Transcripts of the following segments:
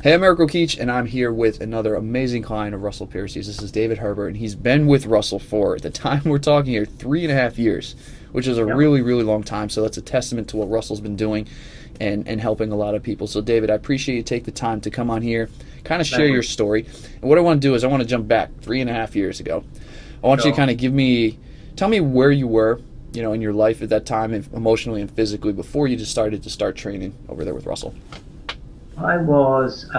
Hey, I'm Eric O'Keefe, and I'm here with another amazing client of Russell Piercy's. This is David Herbert, and he's been with Russell for, at the time we're talking here, 3.5 years, which is a Yep. really, really long time. So that's a testament to what Russell's been doing and helping a lot of people. So, David, I appreciate you take the time to come on here, kind of share your Pleasure. story. And what I want to do is I want to jump back 3.5 years ago. I want you to Sure. kind of tell me where you were, in your life at that time, emotionally and physically, before you just started to start training over there with Russell. I was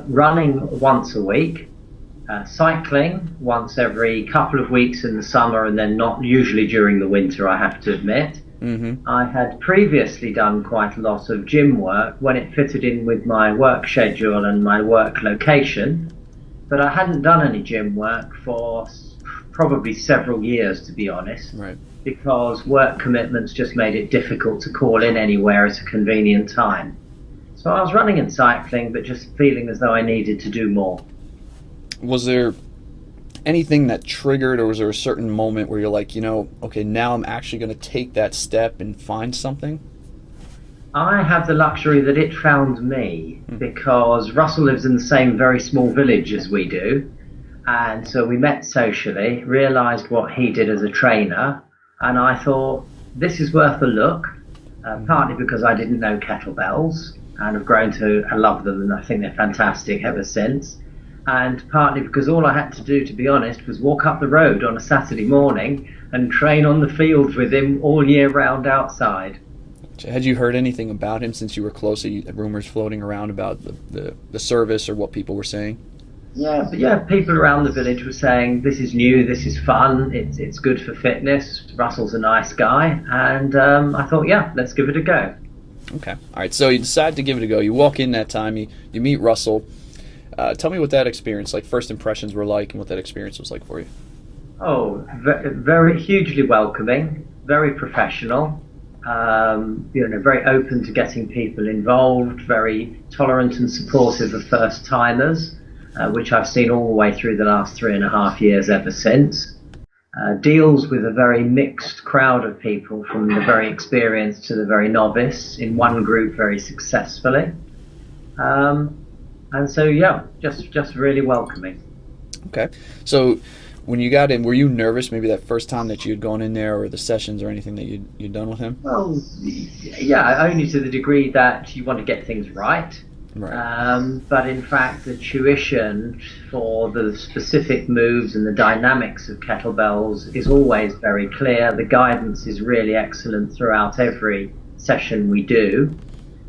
running once a week, cycling once every couple of weeks in the summer, and then not usually during the winter, I have to admit. Mm-hmm. I had previously done quite a lot of gym work when it fitted in with my work schedule and my work location, but I hadn't done any gym work for probably several years, to be honest, Right. because work commitments just made it difficult to call in anywhere at a convenient time. So I was running and cycling, but just feeling as though I needed to do more. Was there anything that triggered, or was there a certain moment where you're like, okay, now I'm actually going to take that step and find something? I have the luxury that it found me because Russell lives in the same very small village as we do. And so we met socially, realised what he did as a trainer, and I thought, this is worth a look, partly because I didn't know kettlebells and have grown to love them, and I think they're fantastic ever since. And partly because all I had to do, to be honest, was walk up the road on a Saturday morning and train on the fields with him all year round outside. Had you heard anything about him since you were close? Rumors floating around about the service or what people were saying? Yeah, people around the village were saying, this is new, this is fun, it's good for fitness, Russell's a nice guy, and I thought, yeah, let's give it a go. Okay. All right. So you decide to give it a go. You walk in that time. You meet Russell. Tell me what that experience, like first impressions, were like, and what that experience was like for you. Oh, very hugely welcoming, very professional, very open to getting people involved, very tolerant and supportive of first timers, which I've seen all the way through the last 3.5 years ever since. Deals with a very mixed crowd of people, from the very experienced to the very novice, in one group very successfully. And so, yeah, just really welcoming. Okay. So when you got in, were you nervous? Maybe that first time that you had gone in there, or the sessions, or anything that you'd done with him? Well, yeah, only to the degree that you want to get things right. Right. But in fact, the tuition for the specific moves and the dynamics of kettlebells is always very clear. The guidance is really excellent throughout every session we do.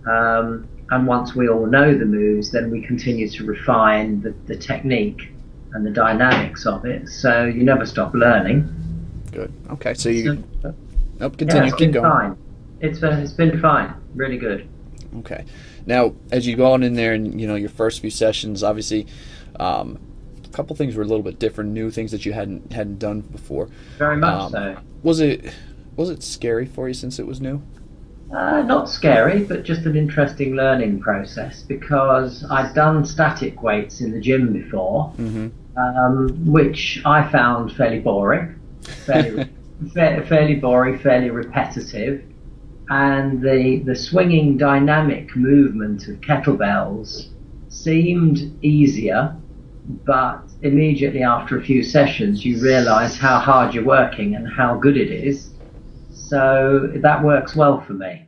And once we all know the moves, then we continue to refine the technique and the dynamics of it. So you never stop learning. Good. Okay. So Yeah, continue. it's Keep been going. fine. It's been fine. Really good. Okay. Now, as you go on in there, and your first few sessions, obviously, a couple things were a little bit different, new things that you hadn't done before. Very much Um, so. was it scary for you since it was new? Not scary, but just an interesting learning process, because I'd done static weights in the gym before, Mm-hmm. which I found fairly boring, fairly, fairly boring, fairly repetitive. And the swinging dynamic movement of kettlebells seemed easier, but immediately after a few sessions, you realise how hard you're working and how good it is. So that works well for me.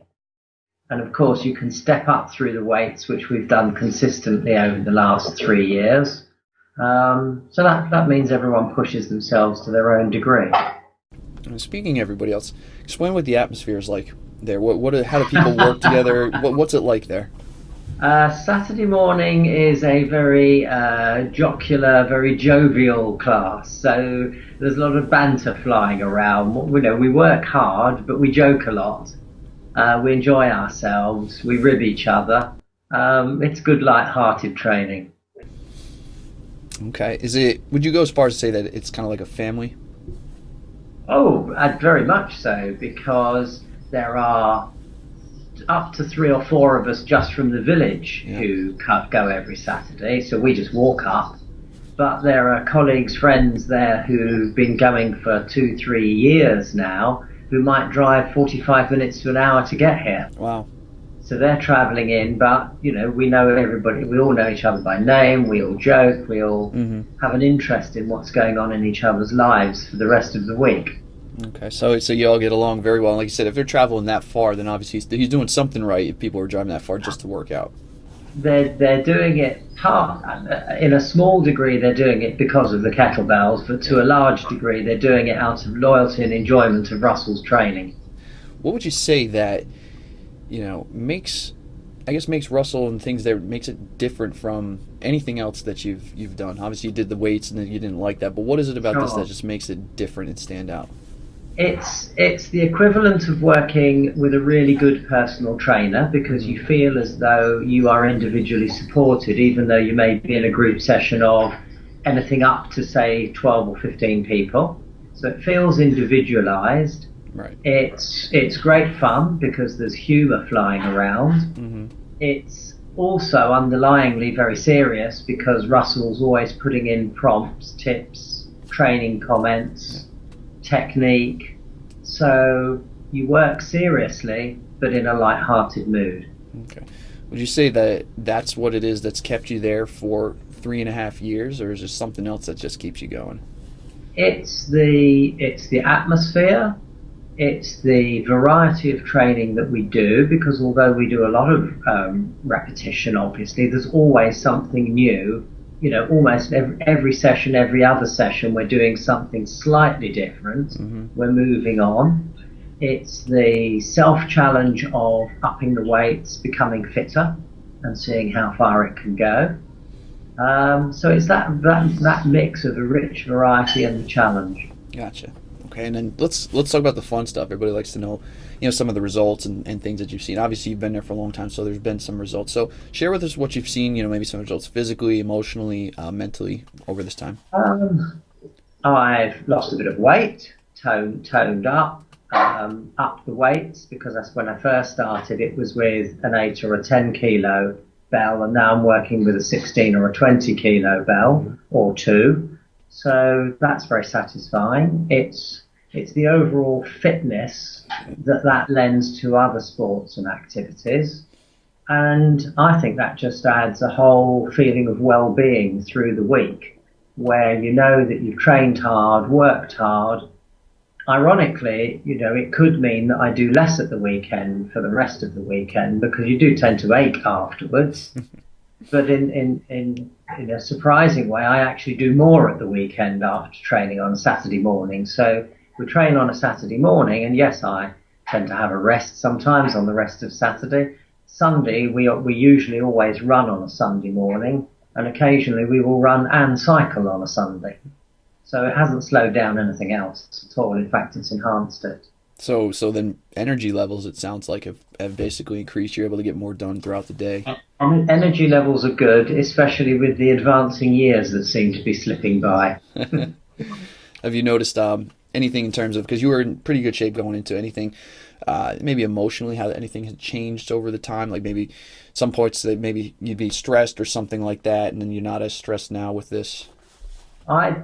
And of course, you can step up through the weights, which we've done consistently over the last 3 years. So that means everyone pushes themselves to their own degree. And speaking of everybody else, explain what the atmosphere is like there. How do people work together? What's it like there? Saturday morning is a very jocular, very jovial class. So there's a lot of banter flying around. We work hard, but we joke a lot. We enjoy ourselves. We rib each other. It's good, light-hearted training. Okay. Would you go as far as to say that it's kind of like a family? Oh, very much so, because there are up to 3 or 4 of us just from the village Yeah. who go every Saturday, so we just walk up. But there are colleagues, friends there who've been going for 2, 3 years now, who might drive 45 minutes to an hour to get here. Wow. So So they're travelling in, but we know everybody. We all know each other by name. We all joke. We all Hmm. have an interest in what's going on in each other's lives for the rest of the week. Okay, so you all get along very well. Like you said, if they're traveling that far, then obviously he's doing something right. If people are driving that far just to work out. They're doing it in a small degree. They're doing it because of the kettlebells, but Yeah. to a large degree, they're doing it out of loyalty and enjoyment of Russell's training. What would you say that makes, I guess, makes Russell and things that makes it different from anything else that you've done? Obviously, you did the weights and then you didn't like that, but what is it about this that Sure. just makes it different and stand out? It's the equivalent of working with a really good personal trainer because Hmm. you feel as though you are individually supported, even though you may be in a group session of anything up to say 12 or 15 people. So it feels individualized. Right. It's great fun because there's humor flying around. Hmm. It's also underlyingly very serious because Russell's always putting in prompts, tips, training comments, technique. So you work seriously, but in a light-hearted mood. Okay. Would you say that that's what it is that's kept you there for 3.5 years, or is there something else that just keeps you going? It's the atmosphere. It's the variety of training that we do because although we do a lot of repetition, obviously, there's always something new. Almost every session, every other session, we're doing something slightly different. Hmm. We're moving on. It's the self challenge of upping the weights, becoming fitter, and seeing how far it can go. So it's that mix of a rich variety and the challenge. Gotcha. Okay, and then let's talk about the fun stuff. Everybody likes to know, some of the results and things that you've seen. Obviously, you've been there for a long time, so there's been some results. So share with us what you've seen. Maybe some results physically, emotionally, mentally over this time. Um, I've lost a bit of weight, toned up, upped the weights because that's when I first started. It was with an 8 or a 10 kilo bell, and now I'm working with a 16 or a 20 kilo bell or two. So that's very satisfying. It's the overall fitness that lends to other sports and activities. And I think that just adds a whole feeling of well-being through the week where you know that you've trained hard, worked hard. Ironically, it could mean that I do less at the weekend for the rest of the weekend because you do tend to ache afterwards. But in a surprising way, I actually do more at the weekend after training on a Saturday morning. So we train on a Saturday morning, and yes, I tend to have a rest sometimes on the rest of Saturday. Sunday, we usually always run on a Sunday morning, and occasionally we will run and cycle on a Sunday. So it hasn't slowed down anything else at all. In fact, it's enhanced it. So then energy levels, it sounds like, have basically increased. You're able to get more done throughout the day. Energy levels are good, especially with the advancing years that seem to be slipping by. Have you noticed anything in terms of, because you were in pretty good shape going into anything, maybe emotionally, how anything had changed over the time? Like maybe some points that maybe you'd be stressed or something like that, and then you're not as stressed now with this. I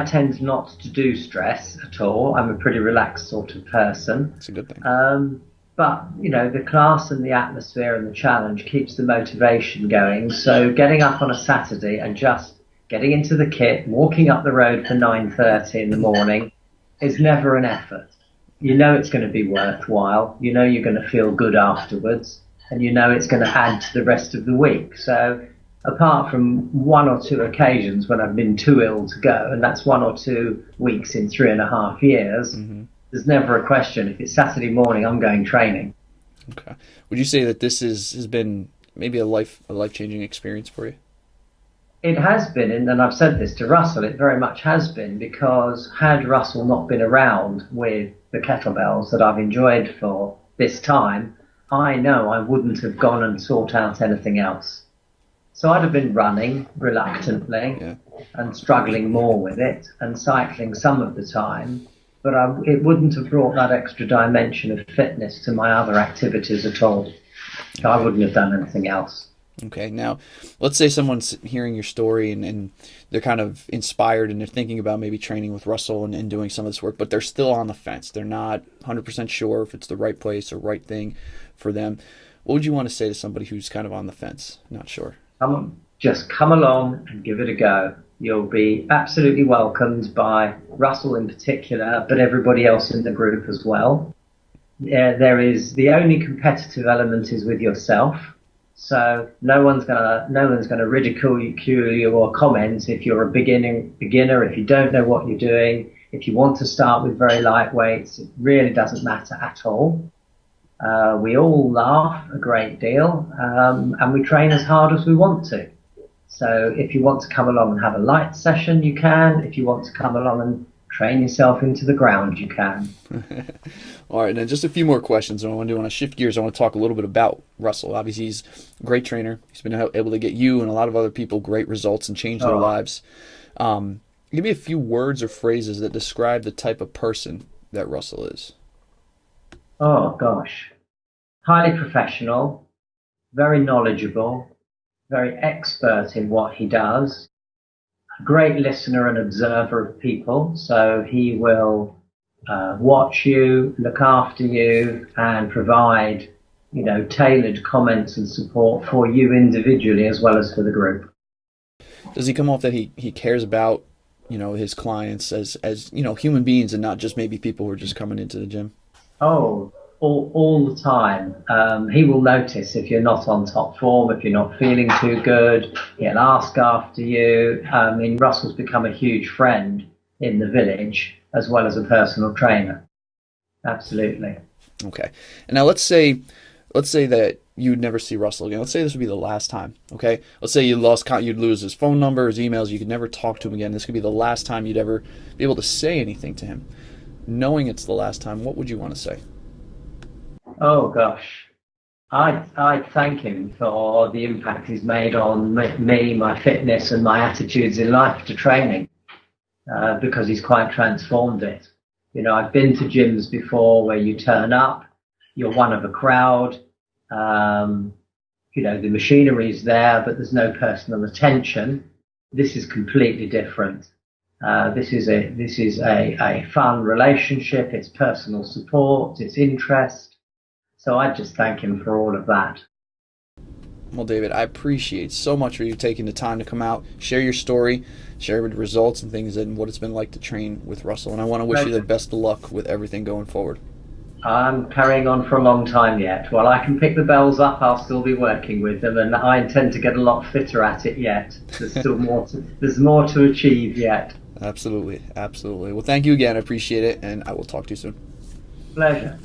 tend not to do stress at all. I'm a pretty relaxed sort of person. It's a good thing. But the class and the atmosphere and the challenge keeps the motivation going. So getting up on a Saturday and just getting into the kit, walking up the road for 9:30 in the morning is never an effort. You know it's going to be worthwhile. You know you're going to feel good afterwards, and you know it's going to add to the rest of the week. So apart from one or two occasions when I've been too ill to go, and that's 1 or 2 weeks in 3.5 years, Hmm. there's never a question. If it's Saturday morning, I'm going training. Okay. Would you say that this has been maybe a life changing experience for you? It has been, and I've said this to Russell, it very much has been because had Russell not been around with the kettlebells that I've enjoyed for this time, I know I wouldn't have gone and sought out anything else. So I'd have been running reluctantly Yeah. and struggling more with it and cycling some of the time, but it wouldn't have brought that extra dimension of fitness to my other activities at all. So I Okay. wouldn't have done anything else. Okay. Now, let's say someone's hearing your story and they're kind of inspired and they're thinking about maybe training with Russell and doing some of this work, but they're still on the fence. They're not 100% sure if it's the right place or right thing for them. What would you want to say to somebody who's kind of on the fence, not sure? Just come along and give it a go. You'll be absolutely welcomed by Russell in particular, but everybody else in the group as well. Yeah, there is the only competitive element is with yourself. So no one's gonna ridicule you or comment if you're a beginner, if you don't know what you're doing, if you want to start with very light weights, it really doesn't matter at all. We all laugh a great deal, and we train as hard as we want to. So if you want to come along and have a light session, you can. If you want to come along and train yourself into the ground, you can. All right, and then just a few more questions. And I want to shift gears. I want to talk a little bit about Russell. Obviously, he's a great trainer. He's been able to get you and a lot of other people great results and change their Oh, lives. Give me a few words or phrases that describe the type of person that Russell is. oh gosh. Highly professional, very knowledgeable, very expert in what he does, a great listener and observer of people. So he will watch you, look after you, and provide, tailored comments and support for you individually as well as for the group. Does he come off that he cares about his clients as human beings and not just maybe people who are just coming into the gym? Oh, all the time. He will notice if you're not on top form, if you're not feeling too good. He'll ask after you. I mean, Russell's become a huge friend in the village as well as a personal trainer. Absolutely. Okay. And now let's say that you'd never see Russell again. Let's say this would be the last time. Okay. Let's say you'd lose his phone number, his emails. You could never talk to him again. This could be the last time you'd ever be able to say anything to him. Knowing it's the last time, what would you want to say? Oh gosh. I thank him for the impact he's made on me, my fitness, and my attitudes in life to training, because he's quite transformed it. I've been to gyms before where you turn up, you're one of a crowd, the machinery's there, but there's no personal attention. This is completely different. This is a fun relationship. It's personal support. It's interest. So I just thank him for all of that. Well, David, I appreciate so much for you taking the time to come out, share your story, share the results and things and what it's been like to train with Russell. And I want to wish you the Pleasure. best of luck with everything going forward. I'm carrying on for a long time yet. While I can pick the bells up, I'll still be working with them, and I intend to get a lot fitter at it yet. There's more to achieve yet. Absolutely, absolutely. Well, thank you again. I appreciate it, and I will talk to you soon. Pleasure.